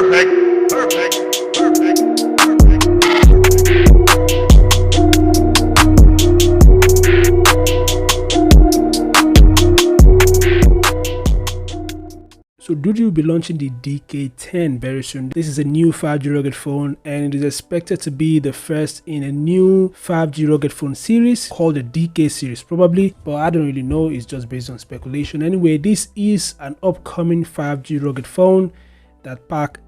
Perfect, perfect, perfect. So Doogee will be launching the DK10 very soon. This is a new 5G rugged phone and it is expected to be the first in a new 5G rugged phone series called the DK series probably, but I don't really know, it's just based on speculation. Anyway, this is an upcoming 5G rugged phone that pack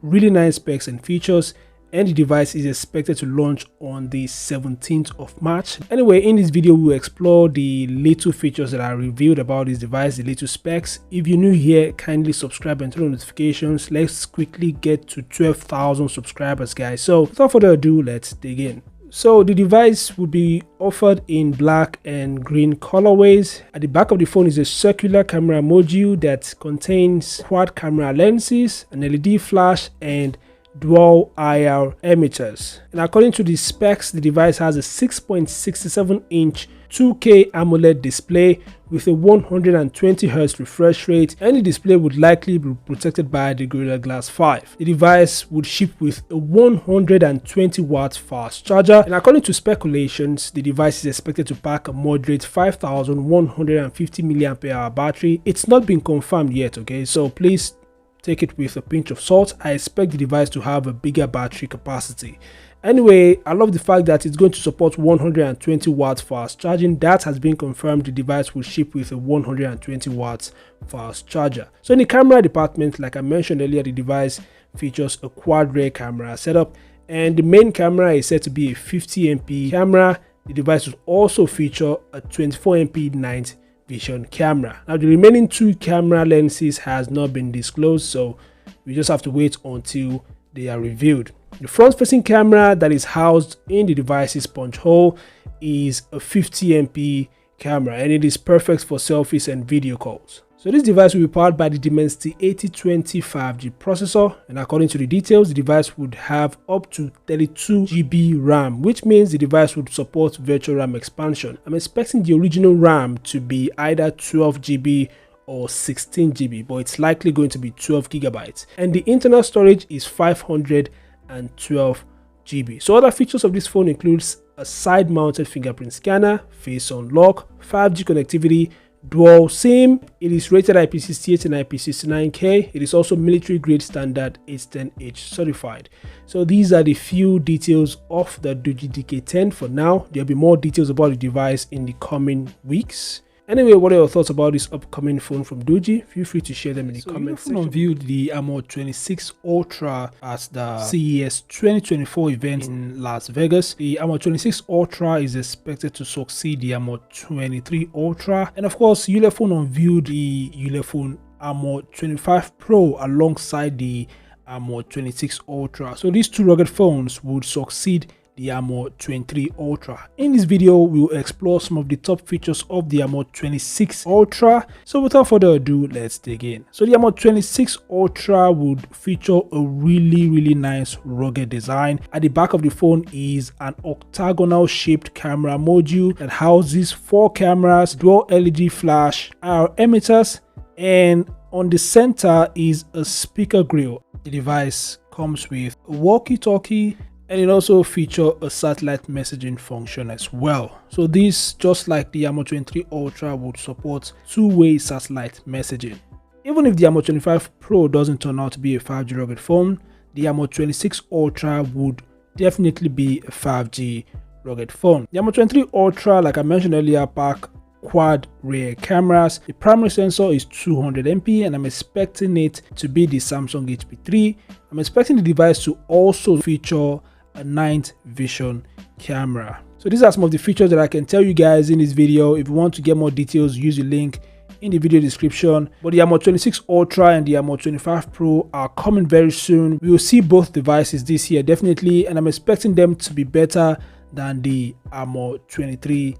really nice specs and features, and the device is expected to launch on the 17th of March. Anyway, in this video we'll explore the little features that are revealed about this device, the little specs. If you're new here, kindly subscribe and turn on notifications. Let's quickly get to 12,000 subscribers, guys. So without further ado, let's dig in. So the device will be offered in black and green colorways. At the back of the phone is a circular camera module that contains quad camera lenses, an LED flash, and dual IR emitters. And according to the specs, the device has a 6.67-inch 2K AMOLED display with a 120Hz refresh rate, and the display would likely be protected by the Gorilla Glass 5. The device would ship with a 120-watt fast charger, and according to speculations, the device is expected to pack a moderate 5150 mAh battery. It's not been confirmed yet, okay, so please take it with a pinch of salt. I expect the device to have a bigger battery capacity. Anyway, I love the fact that it's going to support 120 watts fast charging. That has been confirmed. The device will ship with a 120 watts fast charger. So in the camera department, like I mentioned earlier, the device features a quad rear camera setup, and the main camera is said to be a 50MP camera. The device will also feature a 24MP night vision camera. Now the remaining two camera lenses has not been disclosed, so we just have to wait until they are revealed. The front facing camera that is housed in the device's punch hole is a 50MP camera, and it is perfect for selfies and video calls. So this device will be powered by the Dimensity 8020 5G processor, and according to the details, the device would have up to 32GB RAM, which means the device would support virtual RAM expansion. I'm expecting the original RAM to be either 12GB or 16GB, but it's likely going to be 12GB, and the internal storage is 512GB. So other features of this phone includes a side-mounted fingerprint scanner, face unlock, 5G connectivity, dual SIM. It is rated IP68 and IP69K. It is also military grade standard 810H certified. So these are the few details of the Doogee DK10 for now. There'll be more details about the device in the coming weeks. Anyway, what are your thoughts about this upcoming phone from Doogee? Feel free to share them in the comments section. Unveiled the Armor 26 Ultra at the CES 2024 event in Las Vegas. The Armor 26 Ultra is expected to succeed the Armor 23 Ultra, and of course, Ulefone unveiled the Ulefone Armor 25 Pro alongside the Armor 26 Ultra. So these two rugged phones would succeed the Armor 23 Ultra. In this video, we'll explore some of the top features of the Armor 26 Ultra. So without further ado, let's dig in. So the Armor 26 Ultra would feature a really nice rugged design. At the back of the phone is an octagonal shaped camera module that houses 4 cameras, dual LED flash, IR emitters, and on the center is a speaker grill. The device comes with a walkie-talkie, and it also features a satellite messaging function as well. So this, just like the Armor 23 Ultra, would support two-way satellite messaging. Even if the Armor 25 Pro doesn't turn out to be a 5G rugged phone, the Armor 26 Ultra would definitely be a 5G rugged phone. The Armor 23 Ultra, like I mentioned earlier, pack quad rear cameras. The primary sensor is 200MP, and I'm expecting it to be the Samsung HP3. I'm expecting the device to also feature a night vision camera. So these are some of the features that I can tell you guys in this video. If you want to get more details, use the link in the video description. But the Armor 26 Ultra and the Armor 25 Pro are coming very soon. We will see both devices this year definitely, and I'm expecting them to be better than the Armor 23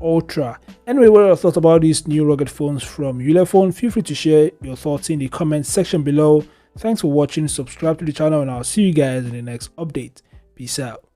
Ultra. Anyway, what are your thoughts about these new rugged phones from Ulefone? Feel free to share your thoughts in the comment section below. Thanks for watching, subscribe to the channel, and I'll see you guys in the next update. Peace out.